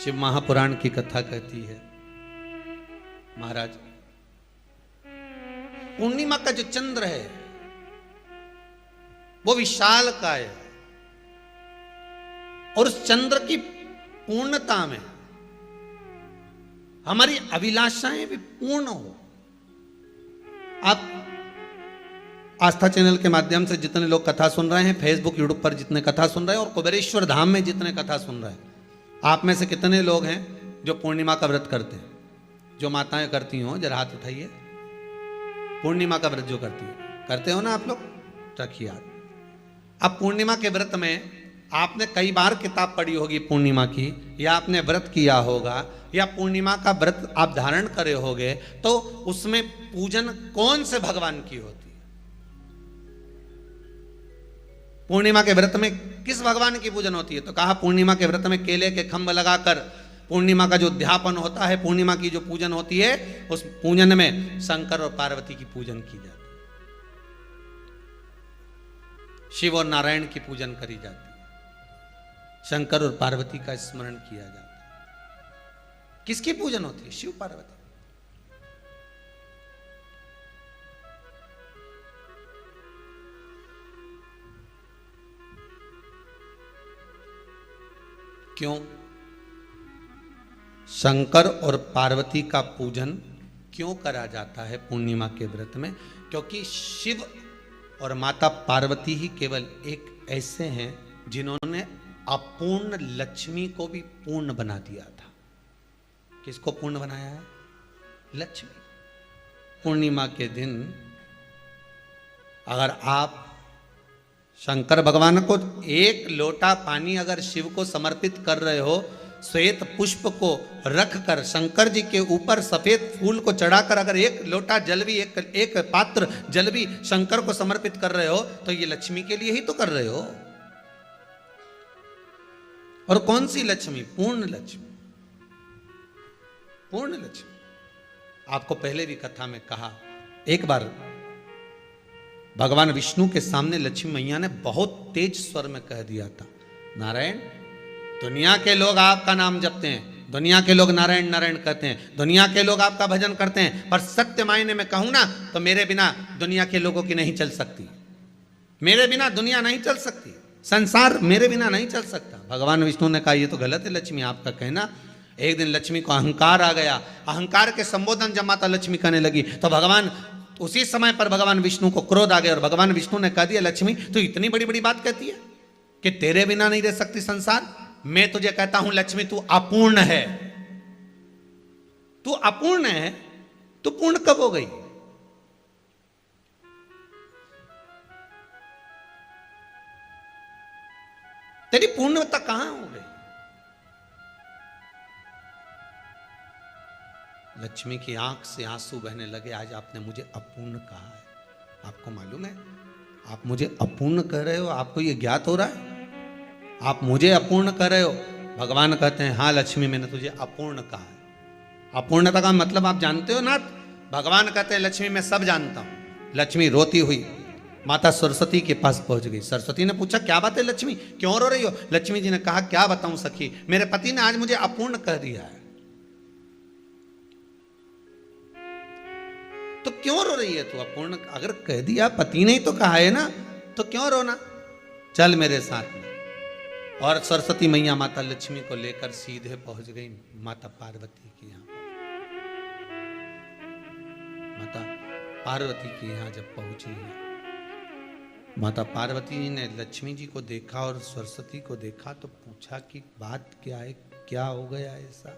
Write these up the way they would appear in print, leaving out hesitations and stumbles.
शिव महापुराण की कथा कहती है, महाराज पूर्णिमा का जो चंद्र है वो विशाल काय है और उस चंद्र की पूर्णता में हमारी अभिलाषाएं भी पूर्ण हो। आप आस्था चैनल के माध्यम से जितने लोग कथा सुन रहे हैं, फेसबुक यूट्यूब पर जितने कथा सुन रहे हैं और कुबेरेश्वर धाम में जितने कथा सुन रहे हैं, आप में से कितने लोग हैं जो पूर्णिमा का व्रत करते हैं? जो माताएं करती हो जरा हाथ उठाइए। पूर्णिमा का व्रत जो करती है, करते हो ना आप लोग? रखिए हाथ। अब पूर्णिमा के व्रत में आपने कई बार किताब पढ़ी होगी पूर्णिमा की, या आपने व्रत किया होगा, या पूर्णिमा का व्रत आप धारण करे होगे, तो उसमें पूजन कौन से भगवान की होती है? पूर्णिमा के व्रत में किस भगवान की पूजन होती है? तो कहा पूर्णिमा के व्रत में केले के खंभ लगाकर पूर्णिमा का जो अध्यापन होता है, पूर्णिमा की जो पूजन होती है, उस पूजन में शंकर और पार्वती की पूजन की जाती है, शिव और नारायण की पूजन करी जाती है, शंकर और पार्वती का स्मरण किया जाता है। किसकी पूजन होती है? शिव पार्वती। क्यों शंकर और पार्वती का पूजन क्यों करा जाता है पूर्णिमा के व्रत में? क्योंकि शिव और माता पार्वती ही केवल एक ऐसे हैं जिन्होंने अपूर्ण लक्ष्मी को भी पूर्ण बना दिया था। किसको पूर्ण बनाया है? लक्ष्मी। पूर्णिमा के दिन अगर आप शंकर भगवान को एक लोटा पानी अगर शिव को समर्पित कर रहे हो, श्वेत पुष्प को रखकर शंकर जी के ऊपर सफेद फूल को चढ़ाकर अगर एक लोटा जल भी, एक पात्र जल भी शंकर को समर्पित कर रहे हो, तो ये लक्ष्मी के लिए ही तो कर रहे हो। और कौन सी लक्ष्मी? पूर्ण लक्ष्मी। पूर्ण लक्ष्मी। आपको पहले भी कथा में कहा, एक बार भगवान विष्णु के सामने लक्ष्मी मैया ने बहुत तेज स्वर में कह दिया था, नारायण, दुनिया के लोग आपका नाम जपते हैं, दुनिया के लोग नारायण नारायण कहते हैं, दुनिया के लोग आपका भजन करते हैं, पर सत्य मायने में कहूं ना तो मेरे बिना दुनिया के लोगों की नहीं चल सकती, मेरे बिना दुनिया नहीं चल सकती, संसार मेरे बिना नहीं चल सकता। भगवान विष्णु ने कहा, ये तो गलत है लक्ष्मी आपका कहना। एक दिन लक्ष्मी को अहंकार आ गया, अहंकार के संबोधन जब माता लक्ष्मी करने लगी तो भगवान, उसी समय पर भगवान विष्णु को क्रोध आ गया और भगवान विष्णु ने कह दिया, लक्ष्मी तू इतनी बड़ी बड़ी बात कहती है कि तेरे बिना नहीं रह सकती संसार। मैं तुझे कहता हूं लक्ष्मी, तू अपूर्ण है, तू अपूर्ण है, तू पूर्ण कब हो गई? तेरी पूर्णता कहां हो गई? लक्ष्मी की आंख से आंसू बहने लगे, आज आपने मुझे अपूर्ण कहा है। आपको मालूम है आप मुझे अपूर्ण कह रहे हो? आपको ये ज्ञात हो रहा है आप मुझे अपूर्ण कह रहे हो? भगवान कहते हैं, हाँ लक्ष्मी, मैंने तुझे अपूर्ण कहा है। अपूर्णता का मतलब आप जानते हो ना? भगवान कहते हैं, लक्ष्मी मैं सब जानता हूं। लक्ष्मी रोती हुई माता सरस्वती के पास पहुंच गई। सरस्वती ने पूछा, क्या बात है लक्ष्मी, क्यों रो रही हो? लक्ष्मी जी ने कहा, क्या बताऊं सखी, मेरे पति ने आज मुझे अपूर्ण कह दिया है। तो क्यों रो रही है तू? अपूर्ण अगर कह दिया, पति ने ही तो कहा है ना, तो क्यों रोना? चल मेरे साथ में। और सरस्वती मैया माता लक्ष्मी को लेकर सीधे पहुंच गई माता पार्वती के यहां। माता पार्वती के यहां जब पहुंची है, माता पार्वती ने लक्ष्मी जी को देखा और सरस्वती को देखा तो पूछा कि बात क्या है, क्या हो गया ऐसा,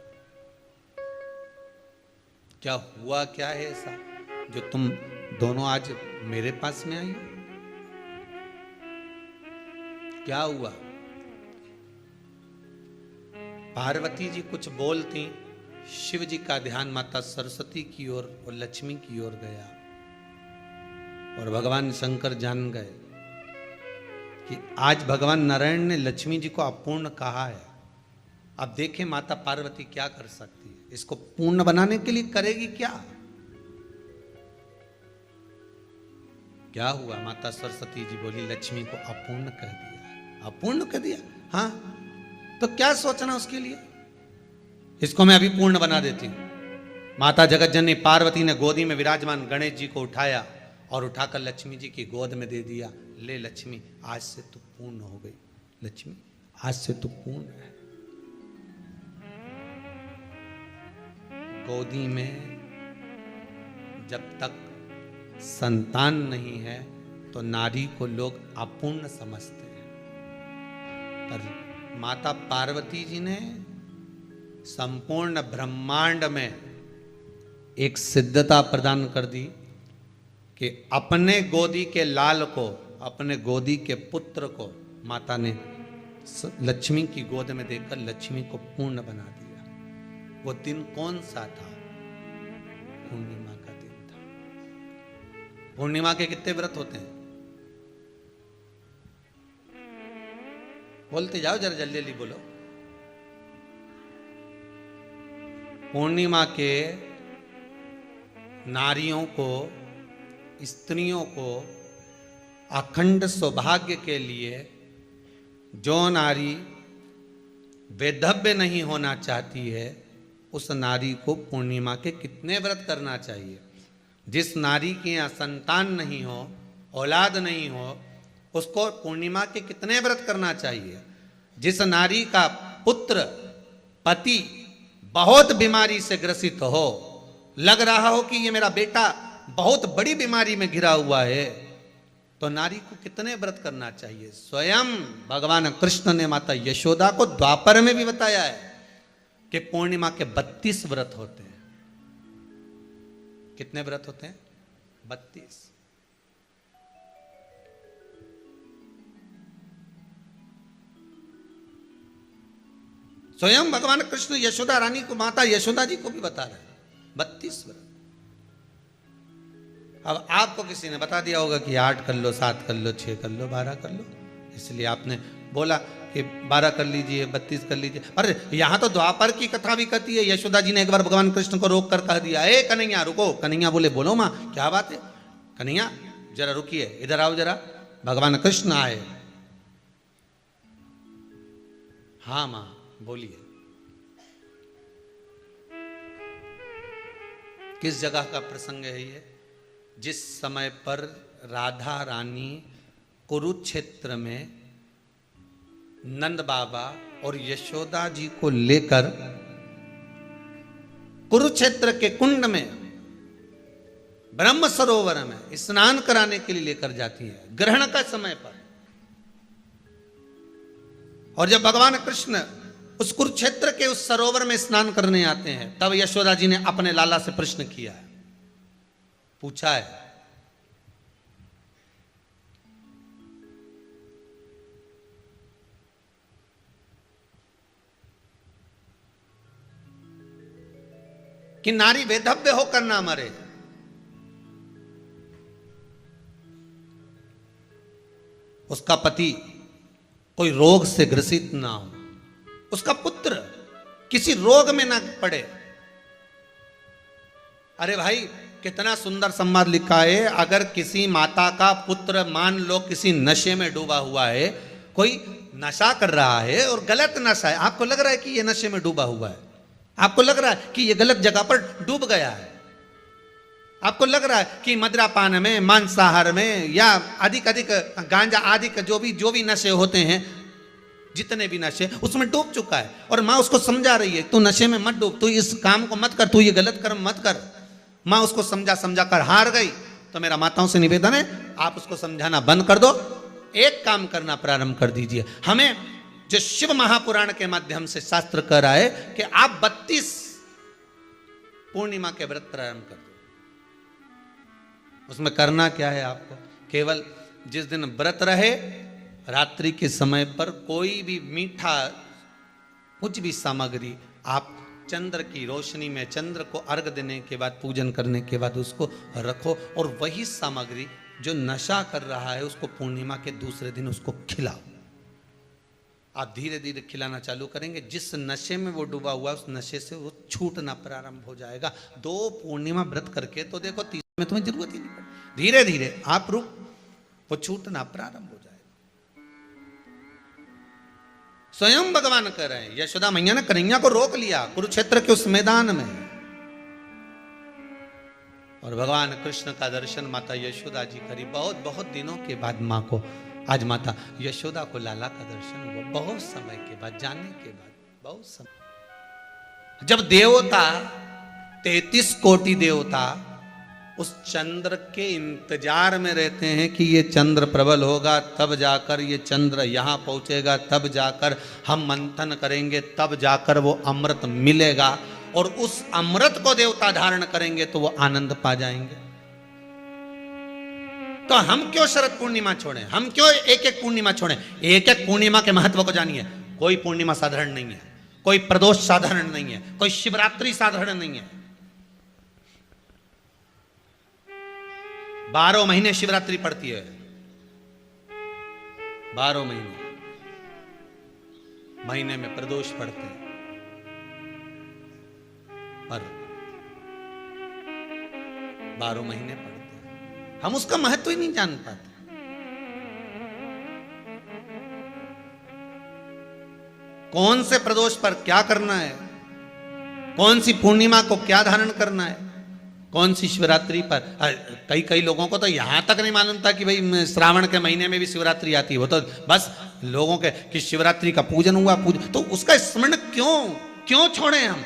क्या हुआ, क्या है ऐसा जो तुम दोनों आज मेरे पास में आई हो? क्या हुआ? पार्वती जी कुछ बोलती, शिव जी का ध्यान माता सरस्वती की ओर और लक्ष्मी की ओर गया और भगवान शंकर जान गए कि आज भगवान नारायण ने लक्ष्मी जी को अपूर्ण कहा है। अब देखें माता पार्वती क्या कर सकती है, इसको पूर्ण बनाने के लिए करेगी क्या? क्या हुआ? माता सरस्वती जी बोली, लक्ष्मी को अपूर्ण कह दिया। अपूर्ण कह दिया? हाँ, तो क्या सोचना उसके लिए? इसको मैं अभी पूर्ण बना देती हूं। माता जगत जननी पार्वती ने गोदी में विराजमान गणेश जी को उठाया और उठाकर लक्ष्मी जी की गोद में दे दिया। ले लक्ष्मी, आज से तू पूर्ण हो गई। लक्ष्मी, आज से तू पूर्ण है। गोदी में जब तक संतान नहीं है तो नारी को लोग अपूर्ण समझते हैं, पर माता पार्वती जी ने संपूर्ण ब्रह्मांड में एक सिद्धता प्रदान कर दी कि अपने गोदी के लाल को, अपने गोदी के पुत्र को माता ने लक्ष्मी की गोद में देकर लक्ष्मी को पूर्ण बना दिया। वो दिन कौन सा था? पूर्णिमा का दिन था। पूर्णिमा के कितने व्रत होते हैं? बोलते जाओ, जरा जल्दी जल्दी बोलो। पूर्णिमा के नारियों को, स्त्रियों को अखंड सौभाग्य के लिए, जो नारी वैधव्य नहीं होना चाहती है उस नारी को पूर्णिमा के कितने व्रत करना चाहिए? जिस नारी के यहाँ संतान नहीं हो, औलाद नहीं हो, उसको पूर्णिमा के कितने व्रत करना चाहिए? जिस नारी का पुत्र, पति बहुत बीमारी से ग्रसित हो, लग रहा हो कि ये मेरा बेटा बहुत बड़ी बीमारी में घिरा हुआ है, तो नारी को कितने व्रत करना चाहिए? स्वयं भगवान कृष्ण ने माता यशोदा को द्वापर में भी बताया है कि पूर्णिमा के 32 व्रत होते हैं। कितने व्रत होते हैं? 32। स्वयं भगवान कृष्ण यशोदा रानी को, माता यशोदा जी को भी बता रहे हैं 32 व्रत। अब आपको किसी ने बता दिया होगा कि 8 कर लो, 7 कर लो, 6 कर लो, 12 कर लो, इसलिए आपने बोला कि 12 कर लीजिए, 32 कर लीजिए। अरे यहां तो द्वापर की कथा भी कहती है। यशोदा जी ने एक बार भगवान कृष्ण को रोक कर कह दिया, ए कन्हैया रुको। कन्हैया बोले, बोलो माँ, क्या बात है? कन्हैया जरा रुकिए, इधर आओ जरा। भगवान कृष्ण आए। हाँ माँ बोलिए। किस जगह का प्रसंग है ये? जिस समय पर राधा रानी कुरुक्षेत्र में नंद बाबा और यशोदा जी को लेकर कुरुक्षेत्र के कुंड में, ब्रह्म सरोवर में स्नान कराने के लिए लेकर जाती है, ग्रहण का समय पर। और जब भगवान कृष्ण उस कुरुक्षेत्र के उस सरोवर में स्नान करने आते हैं, तब यशोदा जी ने अपने लाला से प्रश्न किया है, पूछा है कि नारी वैधव्य होकर ना मरे। उसका पति कोई रोग से ग्रसित ना हो, उसका पुत्र किसी रोग में ना पड़े। अरे भाई, कितना सुंदर संवाद लिखा है। अगर किसी माता का पुत्र मान लो किसी नशे में डूबा हुआ है, कोई नशा कर रहा है और गलत नशा है, आपको लग रहा है कि ये नशे में डूबा हुआ है, आपको लग रहा है कि ये गलत जगह पर डूब गया है, आपको लग रहा है कि मदिरापान में, मांसाहार में या अधिक अधिक गांजा आदि का जो भी नशे होते हैं, जितने भी नशे, उसमें डूब चुका है। और माँ उसको समझा रही है, तू नशे में मत डूब, तू इस काम को मत कर, तू ये गलत कर्म मत कर। माँ उसको समझा कर हार गई। तो मेरा माताओं से निवेदन है, आप उसको समझाना बंद कर दो, एक काम करना प्रारंभ कर दीजिए। हमें जो शिव महापुराण के माध्यम से शास्त्र कह रहा है कि आप 32 पूर्णिमा के व्रत प्रारंभ कर दो। उसमें करना क्या है आपको? केवल जिस दिन व्रत रहे, रात्रि के समय पर कोई भी मीठा, कुछ भी सामग्री आप चंद्र की रोशनी में, चंद्र को अर्घ देने के बाद, पूजन करने के बाद उसको रखो, और वही सामग्री जो नशा कर रहा है उसको पूर्णिमा के दूसरे दिन उसको खिलाओ। आप धीरे धीरे खिलाना चालू करेंगे, जिस नशे में वो डूबा हुआ उस नशे से वो छूटना प्रारंभ हो जाएगा। 2 पूर्णिमा व्रत करके तो देखो, 3 में तुम्हें जरूरत ही नहीं पड़ेगी। धीरे धीरे आप रुक, वो छूटना प्रारंभ हो जाएगा। स्वयं भगवान कह रहे हैं। यशोदा मैया ने कन्हैया को रोक लिया कुरुक्षेत्र के उस मैदान में, और भगवान कृष्ण का दर्शन माता यशोदा जी करी। बहुत बहुत दिनों के बाद माँ को, आज माता यशोदा को लाला का दर्शन हुआ, बहुत समय के बाद, जाने के बाद, बहुत समय। जब देवता 33 कोटि देवता उस चंद्र के इंतजार में रहते हैं कि ये चंद्र प्रबल होगा, तब जाकर ये चंद्र यहाँ पहुंचेगा, तब जाकर हम मंथन करेंगे, तब जाकर वो अमृत मिलेगा, और उस अमृत को देवता धारण करेंगे तो वो आनंद पा जाएंगे। तो हम क्यों शरद पूर्णिमा छोड़ें? हम क्यों एक एक पूर्णिमा छोड़ें? एक एक पूर्णिमा के महत्व को जानिए। कोई पूर्णिमा साधारण नहीं है, कोई प्रदोष साधारण नहीं है, कोई शिवरात्रि साधारण नहीं है। 12 महीने शिवरात्रि पड़ती है, 12 महीने में प्रदोष पड़ते हैं, पर 12 महीने पड़ते हैं। हम उसका महत्व ही नहीं जान पाते। कौन से प्रदोष पर क्या करना है, कौन सी पूर्णिमा को क्या धारण करना है, कौन सी शिवरात्रि पर। कई लोगों को तो यहां तक नहीं मालूम था कि भाई श्रावण के महीने में भी शिवरात्रि आती है। वो तो बस लोगों के कि शिवरात्रि का पूजन हुआ, तो उसका स्मरण क्यों छोड़े हम?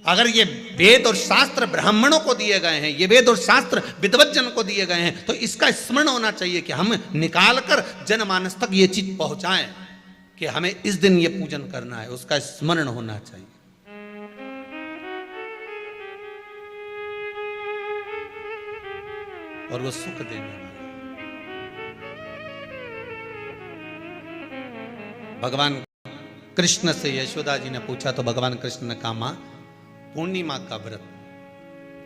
अगर ये वेद और शास्त्र ब्राह्मणों को दिए गए हैं, ये वेद और शास्त्र विद्वज्जन को दिए गए हैं, तो इसका स्मरण होना चाहिए कि हम निकालकर जनमानस तक ये चीज पहुंचाएं कि हमें इस दिन ये पूजन करना है, उसका स्मरण होना चाहिए। और वो सुख देने वाला। भगवान कृष्ण से यशोदा जी ने पूछा तो भगवान कृष्ण ने कहा, मां पूर्णिमा का व्रत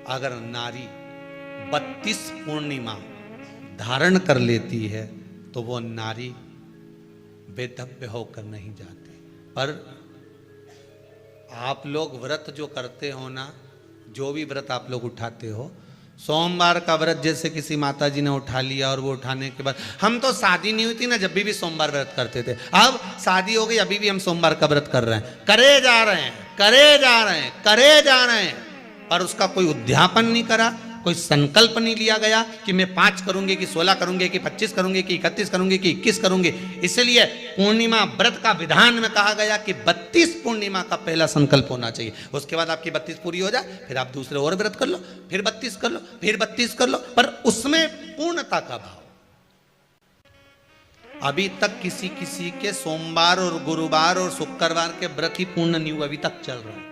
अगर नारी 32 पूर्णिमा धारण कर लेती है तो वो नारी बेधव्य होकर नहीं जाती। पर आप लोग व्रत जो करते हो ना, जो भी व्रत आप लोग उठाते हो, सोमवार का व्रत जैसे किसी माता जी ने उठा लिया और वो उठाने के बाद, हम तो शादी नहीं हुई थी ना जब भी सोमवार व्रत करते थे, अब शादी हो गई अभी भी हम सोमवार का व्रत कर रहे हैं, करे जा रहे हैं, पर उसका कोई उद्यापन नहीं करा, कोई संकल्प नहीं लिया गया कि मैं 5 करूंगी कि 16 करूंगी कि 25 करूंगी कि 31 करूंगी कि 21 करूंगी। इसलिए पूर्णिमा व्रत का विधान में कहा गया कि 32 पूर्णिमा का पहला संकल्प होना चाहिए। उसके बाद आपकी 32 पूरी हो जाए, फिर आप दूसरे और व्रत कर लो, फिर 32 कर लो, फिर 32 कर लो, पर उसमें पूर्णता का भाव। अभी तक किसी के सोमवार और गुरुवार और शुक्रवार के व्रत ही पूर्ण नहीं हुआ, अभी तक चल रहा है,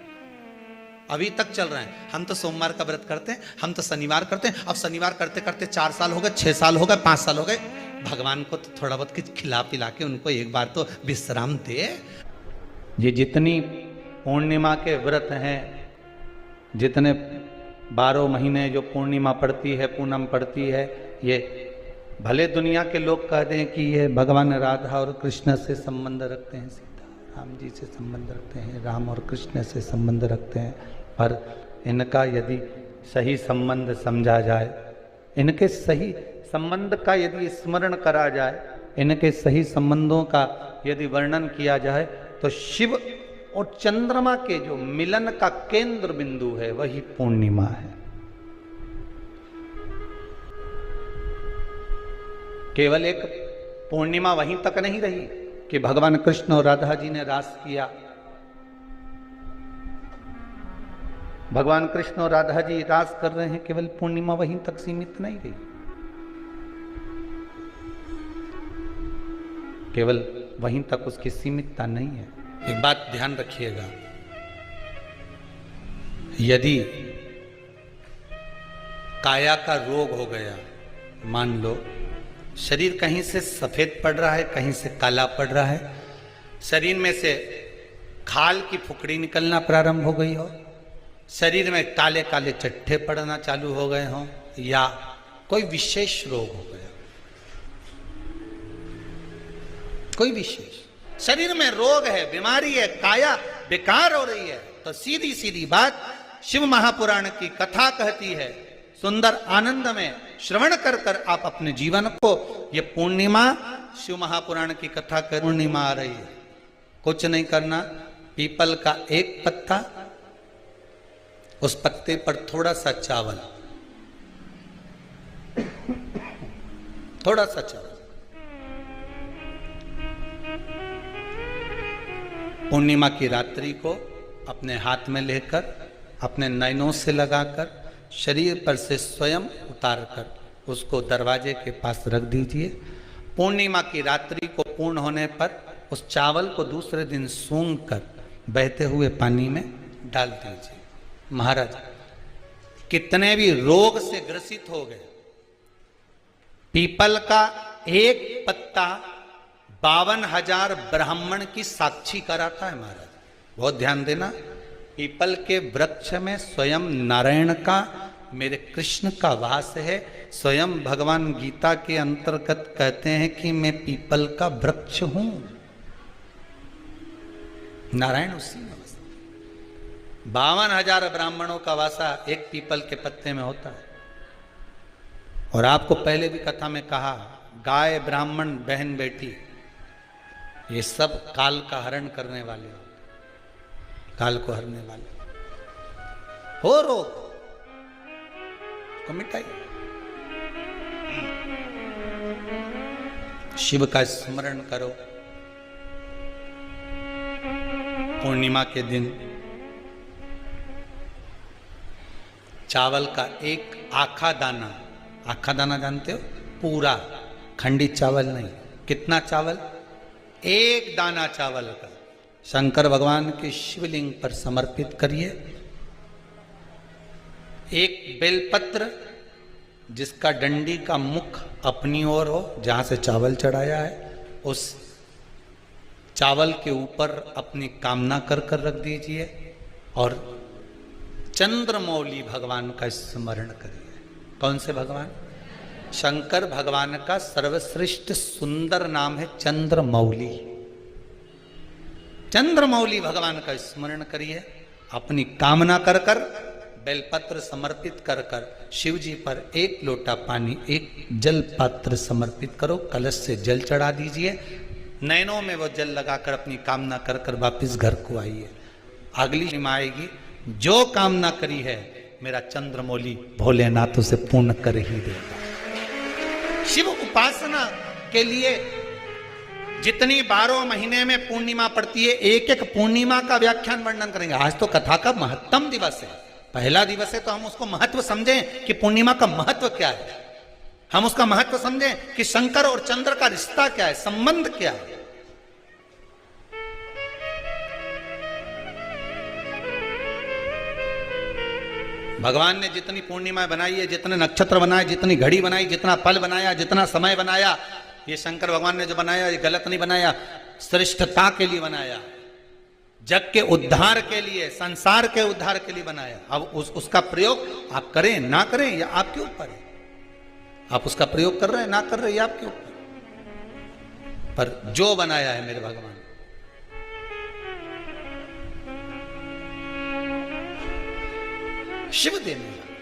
अभी तक चल रहे हैं। हम तो सोमवार का व्रत करते हैं, हम तो शनिवार करते हैं, अब शनिवार करते करते 4 साल हो गए, 6 साल हो गए, 5 साल हो गए। भगवान को तो थोड़ा बहुत कुछ खिला पिला के उनको एक बार तो विश्राम दे। ये जितनी पूर्णिमा के व्रत हैं, जितने 12 महीने जो पूर्णिमा पड़ती है, पूनम पड़ती है, ये भले दुनिया के लोग कहते हैं कि ये भगवान राधा और कृष्ण से संबंध रखते हैं, सीता राम जी से संबंध रखते हैं, राम और कृष्ण से संबंध रखते हैं, पर इनका यदि सही संबंध समझा जाए, इनके सही संबंध का यदि स्मरण करा जाए, इनके सही संबंधों का यदि वर्णन किया जाए, तो शिव और चंद्रमा के जो मिलन का केंद्र बिंदु है वही पूर्णिमा है। केवल एक पूर्णिमा वहीं तक नहीं रही कि भगवान कृष्ण और राधा जी ने रास किया। भगवान कृष्ण और राधा जी रास कर रहे हैं, केवल पूर्णिमा वहीं तक सीमित नहीं रही। केवल वहीं तक उसकी सीमितता नहीं है। एक बात ध्यान रखिएगा, यदि काया का रोग हो गया, मान लो शरीर कहीं से सफेद पड़ रहा है, कहीं से काला पड़ रहा है, शरीर में से खाल की फुकड़ी निकलना प्रारंभ हो गई हो, शरीर में काले काले चट्टे पड़ना चालू हो गए हों, या कोई विशेष रोग हो गया, कोई विशेष शरीर में रोग है, बीमारी है, काया बेकार हो रही है, तो सीधी सीधी बात शिव महापुराण की कथा कहती है, सुंदर आनंद में श्रवण कर कर आप अपने जीवन को, ये पूर्णिमा शिव महापुराण की कथा कर पूर्णिमा आ रही है, कुछ नहीं करना, पीपल का एक पत्ता, उस पत्ते पर थोड़ा सा चावल, थोड़ा सा चावल, पूर्णिमा की रात्रि को अपने हाथ में लेकर, अपने नयनों से लगाकर, शरीर पर से स्वयं उतारकर उसको दरवाजे के पास रख दीजिए। पूर्णिमा की रात्रि को पूर्ण होने पर उस चावल को दूसरे दिन सूंघ कर बहते हुए पानी में डाल दीजिए। महाराज, कितने भी रोग से ग्रसित हो गए, पीपल का एक पत्ता 52,000 ब्राह्मण की साक्षी कराता है। महाराज बहुत ध्यान देना, पीपल के वृक्ष में स्वयं नारायण का, मेरे कृष्ण का वास है। स्वयं भगवान गीता के अंतर्गत कहते हैं कि मैं पीपल का वृक्ष हूं, नारायण उसी में। 52,000 ब्राह्मणों का वासा एक पीपल के पत्ते में होता है। और आपको पहले भी कथा में कहा, गाय, ब्राह्मण, बहन, बेटी, ये सब काल का हरण करने वाले हो, काल को हरने वाले हो। रोग को मिटाइए, शिव का स्मरण करो। पूर्णिमा के दिन चावल का एक आखा दाना, आखा दाना जानते हो, पूरा, खंडित चावल नहीं, कितना चावल, एक दाना चावल का शंकर भगवान के शिवलिंग पर समर्पित करिए। एक बेलपत्र जिसका डंडी का मुख अपनी ओर हो, जहां से चावल चढ़ाया है, उस चावल के ऊपर अपनी कामना कर कर रख दीजिए और चंद्रमौली भगवान का स्मरण करिए। कौन से भगवान? शंकर भगवान का सर्वश्रेष्ठ सुंदर नाम है चंद्रमौली। चंद्रमौली भगवान का स्मरण करिए, अपनी कामना कर कर, बेलपत्र समर्पित कर कर शिव जी पर एक लोटा पानी, एक जल पात्र समर्पित करो, कलश से जल चढ़ा दीजिए, नैनों में वो जल लगाकर अपनी कामना कर कर वापिस घर को आइए। अगली निमा आएगी, जो कामना करी है मेरा चंद्रमौली भोलेनाथ उसे पूर्ण कर ही देगा। शिव उपासना के लिए जितनी 12 महीने में पूर्णिमा पड़ती है, एक एक पूर्णिमा का व्याख्यान वर्णन करेंगे। आज तो कथा का महत्तम दिवस है, पहला दिवस है, तो हम उसको महत्व समझें कि पूर्णिमा का महत्व क्या है, हम उसका महत्व समझें कि शंकर और चंद्र का रिश्ता क्या है, संबंध क्या है। भगवान ने जितनी पूर्णिमा बनाई है, जितने नक्षत्र बनाए, जितनी घड़ी बनाई, जितना पल बनाया, जितना समय बनाया, ये शंकर भगवान ने जो बनाया ये गलत नहीं बनाया, श्रेष्ठता के लिए बनाया, जग के उद्धार के लिए, संसार के उद्धार के लिए बनाया। अब उसका प्रयोग आप करें ना करें या आपके ऊपर है। आप उसका प्रयोग कर रहे हैं ना कर रहे हैं, आपके ऊपर, पर जो बनाया है मेरे भगवान, शिव देने वाला।